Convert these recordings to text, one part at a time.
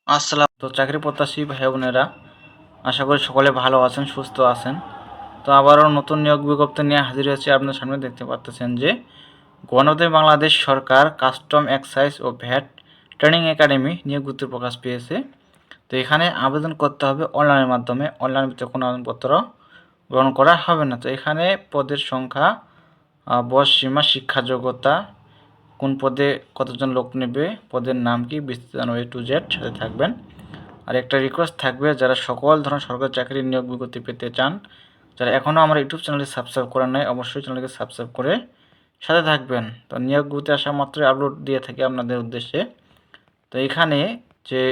আসসালাম। তো চাকরি প্রত্যাশী ভাই বোনেরা, আশা করি সকলে ভালো আছেন, সুস্থ আছেন। তো আবারও নতুন নিয়োগ বিজ্ঞপ্তি নিয়ে হাজির হয়েছে আপনার সামনে। দেখতে পাচ্ছেন যে গণতন্ত্র বাংলাদেশ সরকার কাস্টম এক্সাইজ ও ভ্যাট ট্রেনিং একাডেমি নিয়োগ বিজ্ঞপ্তি প্রকাশ পেয়েছে। তো এখানে আবেদন করতে হবে অনলাইনের মাধ্যমে। অনলাইন ভিত্তিক কোনো আবেদনপত্র গ্রহণ করা হবে না। তো এখানে পদের সংখ্যা, বয়স সীমা, শিক্ষা যোগ্যতা, কোন পদে কতজন লোক নেবে, পদের নাম কি, বিস্তারিত A to Z সাথে থাকবেন। আর একটা রিকোয়েস্ট থাকবে, যারা সকল ধরনের সরকারি চাকরির নিয়োগ বিজ্ঞপ্তি পেতে চান, যারা এখনও আমার ইউটিউব চ্যানেলটি সাবস্ক্রাইব করেন নাই, অবশ্যই চ্যানেলকে সাবস্ক্রাইব করে সাথে থাকবেন। তো নিয়োগ বিজ্ঞপ্তি আসা মাত্রই আপলোড দিয়ে থাকি আপনাদের উদ্দেশ্যে। তো এখানে যে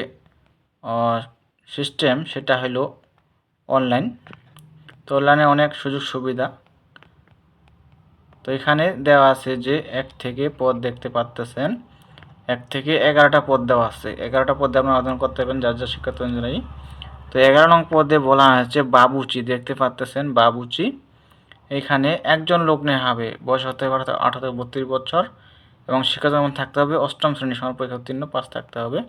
সিস্টেম সেটা হলো অনলাইন। তো অনলাইনে অনেক সুযোগ সুবিধা। তো এখানে দেওয়া আছে যে 1 থেকে পদ দেখতে পাচ্তেছেন, 1 থেকে 11টা পদ দেওয়া আছে। 11টা পদে আপনারা আবেদন করতে পারবেন যার যার শিক্ষাগত অনুযায়ী। তো 11 নং পদে বলা হয়েছে বাবুচি, দেখতে পাচ্তেছেন বাবুচি। এখানে একজন লোক নেওয়া হবে, বয়স হতে পারে 18 থেকে 32 বছর এবং শিক্ষাগত মান থাকতে হবে 8ম শ্রেণী সমান পরীক্ষা উত্তীর্ণ পাস থাকতে হবে।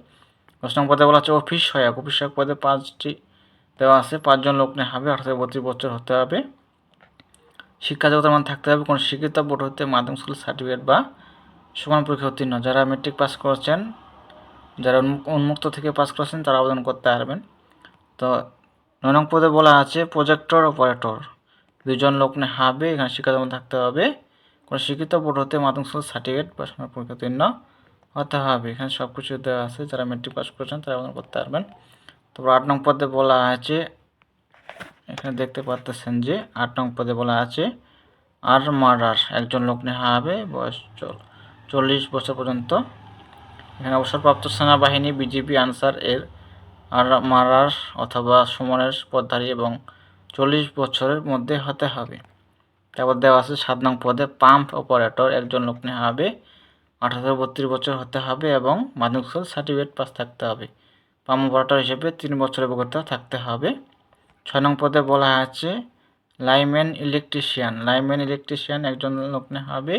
10 নং পদে বলা হচ্ছে অফিস সহায়ক। অফিস সহায়ক পদে 5টি দেওয়া আছে, 5 জন লোক নেওয়া হবে, 18 থেকে 32 বছর হতে হবে, শিক্ষাগত মান থাকতে হবে কোনো স্বীকৃত বোর্ড হতে মাধ্যমিক স্কুল সার্টিফিকেট বা সমান পরীক্ষা উত্তীর্ণ। যারা মেট্রিক পাস করেছেন, যারা উন্মুক্ত থেকে পাস করেছেন তারা আবেদন করতে পারবেন। তো 9 নং পদে বলা আছে প্রজেক্টর অপারেটর, 2 জন লোক নেওয়া হবে। এখানে শিক্ষাগত মান থাকতে হবে কোনো স্বীকৃত বোর্ড হতে মাধ্যমিক স্কুল সার্টিফিকেট বা সমান পরীক্ষা উত্তীর্ণ হতে হবে। এখানে সব কিছু দেওয়া আছে, যারা মেট্রিক পাস করেছেন তারা আবেদন করতে পারবেন। তারপর 8 নং পদে বলা আছে, এখানে দেখতে পাচ্ছেন যে 8 নং পদে বলা আছে আর্মারার, একজন লোক নেওয়া হবে, বয়স 40 বছর পর্যন্ত। এখানে অবসরপ্রাপ্ত সেনাবাহিনী, বিজিপি, আনসার এর আর্মারার অথবা সুমনের পদধারী এবং 40 বছরের মধ্যে হতে হবে। তারপর দেওয়া আছে 7 নং পদে পাম্প অপারেটর, একজন লোক নেওয়া হবে, 18 থেকে 32 বছর হতে হবে এবং মাধ্যমিক স্কুল সার্টিফিকেট পাস থাকতে হবে। পাম্প অপারেটর হিসেবে 3 বছরের অভিজ্ঞতা থাকতে হবে। 6 নং পদে বলা আছে লাইনম্যান ইলেকট্রিশিয়ান, লাইনম্যান ইলেকট্রিশিয়ান একজন লোক নেওয়া হবে,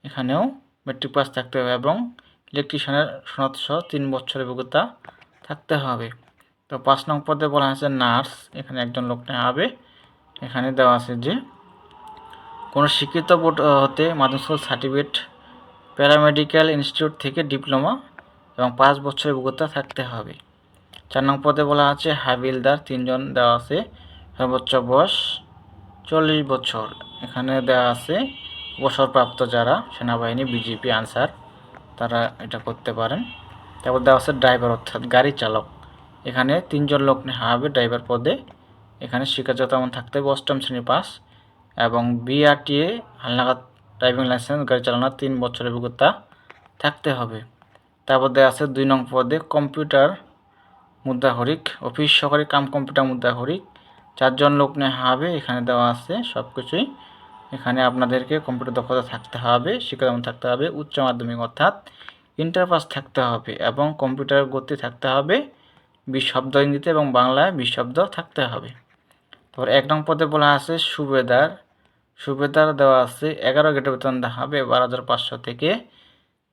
এখানেও মেট্রিক পাস থাকতে হবে এবং ইলেকট্রিশিয়ানের সনদ সহ 3 বছরের অভিজ্ঞতা থাকতে হবে। তো 5 নং পদে বলা আছে নার্স, এখানে একজন লোক নেওয়া হবে। এখানে দেওয়া আছে যে কোনো স্বীকৃত বোর্ড হতে মাধ্যমিক স্কুল সার্টিফিকেট, প্যারামেডিক্যাল ইনস্টিটিউট থেকে ডিপ্লোমা এবং 5 বছরের অভিজ্ঞতা থাকতে হবে। 4 নং পদে বলা আছে হাবিলদার, 3 জন দেওয়া আছে, সর্বোচ্চ বয়স 40 বছর। এখানে দেওয়া আছে অবসরপ্রাপ্ত যারা সেনাবাহিনী, বিজিপি, আনসার তারা এটা করতে পারেন। তারপর দেওয়া আছে ড্রাইভার অর্থাৎ গাড়ি চালক, এখানে 3 জন লোক নেওয়া হবে ড্রাইভার পদে। এখানে শিক্ষাগত মান থাকতে হবে 8ম শ্রেণী পাস এবং বিআরটিএ হালনাগাদ ড্রাইভিং লাইসেন্স, গাড়ি চালানোর 3 বছরের অভিজ্ঞতা থাকতে হবে। তারপর দেওয়া আছে 2 নং পদে কম্পিউটার মুদ্রাহরিক, অফিস সহকারী কাম কম্পিউটার মুদ্রাহরিক, 4 জন লোক নেওয়া হবে। এখানে দেওয়া আছে সব কিছুই। এখানে আপনাদেরকে কম্পিউটার দক্ষতা থাকতে হবে, শিক্ষাগত থাকতে হবে উচ্চ মাধ্যমিক অর্থাৎ ইন্টার পাস থাকতে হবে এবং কম্পিউটার গতি থাকতে হবে 20 শব্দ ইংরেজিতে এবং বাংলায় 20 শব্দ থাকতে হবে। তারপর 1 নং পদে বলা আছে সুবেদার, সুবেদার দেওয়া আছে 11 গ্রেডের বেতন দেওয়া হবে 12,500 থেকে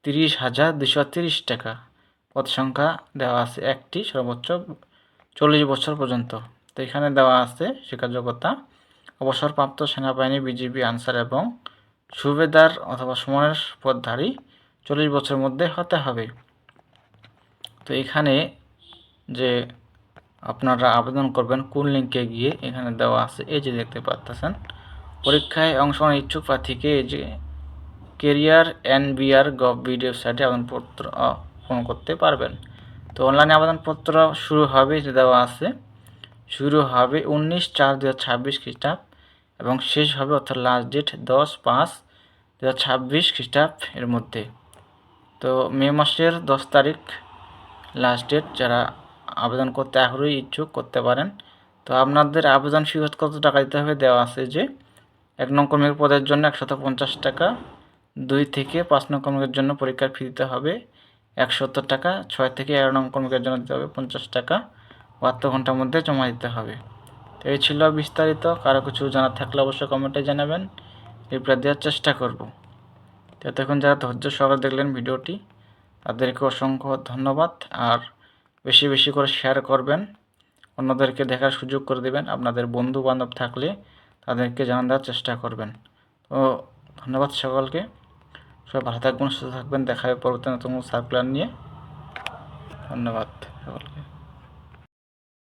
30,230 টাকা। পদ সংখ্যা দেওয়া আছে 1টি, সর্বোচ্চ 40 বছর পর্যন্ত। তো এখানে দেওয়া আছে শিক্ষা যোগ্যতা অবসরপ্রাপ্ত সেনাবাহিনী, বিজিবি, আনসার এবং সুবেদার অথবা সুমনের পদধারী 40 বছরের মধ্যে হতে হবে। তো এখানে যে আপনারা আবেদন করবেন কোন লিঙ্কে গিয়ে, এখানে দেওয়া আছে, এই যে দেখতে পাচ্ছেন পরীক্ষায় অংশগ্রহণের ইচ্ছুক প্রার্থীকে এই যে কেরিয়ার NBR.gov.bd ওয়েবসাইটে আবেদনপত্র পূরণ করতে পারবেন। তো অনলাইনে আবেদনপত্র শুরু হবে, যে দেওয়া আছে শুরু হবে 19/4/2026 খ্রিস্টাব্দ এবং শেষ হবে অর্থাৎ লাস্ট ডেট 10/5/2026 খ্রিস্টাব্দ এর মধ্যে। তো মে মাসের 10 তারিখ লাস্ট ডেট। যারা আবেদন করতে আগ্রহী ইচ্ছুক করতে পারেন। তো আপনাদের আবেদন ফি কত টাকা দিতে হবে দেওয়া আছে যে 1 নং কর্মীর পদের জন্য 150 টাকা, 2 থেকে 5 নং কর্মীর জন্য পরীক্ষার ফি দিতে হবে 170 টাকা, 6 থেকে 11 নং কর্মীর জন্য দিতে হবে 50 টাকা, 72 ঘন্টার মধ্যে জমা দিতে হবে। তো এই ছিল বিস্তারিত। কারো কিছু জানার থাকলে অবশ্যই কমেন্টে জানাবেন, রিপ্লাই দেওয়ার চেষ্টা করব। তো এখন যারা ধৈর্য সহকারে দেখলেন ভিডিওটি, তাদেরকে অসংখ্য ধন্যবাদ। আর বেশি বেশি করে শেয়ার করবেন, অন্যদেরকে দেখার সুযোগ করে দেবেন। আপনাদের বন্ধু বান্ধব থাকলে তাদেরকে জানান দেওয়ার চেষ্টা করবেন। তো ধন্যবাদ সকলকে, সবাই ভালো থাকবেন, সুস্থ থাকবেন। দেখা হবে পরবর্তী নতুন সার্কুলার নিয়ে। ধন্যবাদ সকলকে।